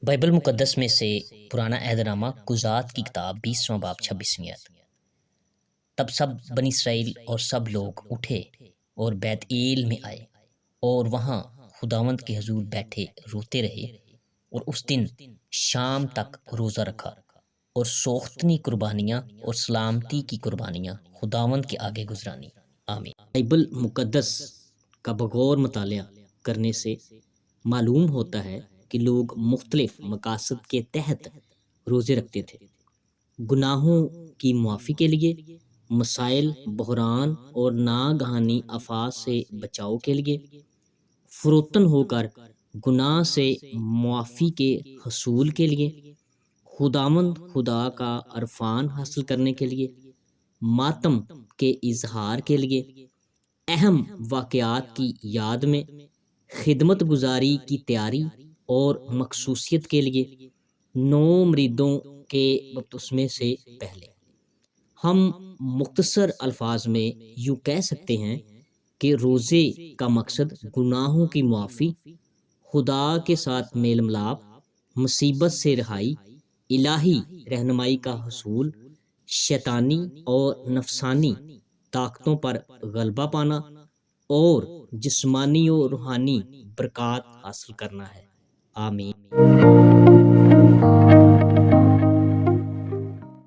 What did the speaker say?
Bible مقدس میں سے پرانا عہد نامہ قضات کی کتاب 20واں باب 26ویں آیت۔ تب سب بنی اسرائیل اور سب لوگ اٹھے اور بیت ایل میں آئے اور وہاں خداوند کے حضور بیٹھے روتے رہے، اور اس دن شام تک روزہ رکھا اور سوختنی قربانیاں اور سلامتی کی قربانیاں خداوند کے آگے گزرانی۔ آمین۔ بائبل مقدس کا بغور مطالعہ کرنے سے معلوم ہوتا ہے کہ لوگ مختلف مقاصد کے تحت روزے رکھتے تھے: گناہوں کی معافی کے لیے، مسائل، بحران اور ناگہانی آفات سے بچاؤ کے لیے، فروتن ہو کر گناہ سے معافی کے حصول کے لیے، خداوند خدا کا عرفان حاصل کرنے کے لیے، ماتم کے اظہار کے لیے، اہم واقعات کی یاد میں، خدمت گزاری کی تیاری اور مخصوصیت کے لیے، نو مریدوں کے بپتسمے سے پہلے۔ ہم مختصر الفاظ میں یوں کہہ سکتے ہیں کہ روزے کا مقصد گناہوں کی معافی، خدا کے ساتھ میل ملاپ، مصیبت سے رہائی، الہی رہنمائی کا حصول، شیطانی اور نفسانی طاقتوں پر غلبہ پانا اور جسمانی و روحانی برکات حاصل کرنا ہے۔ آمین۔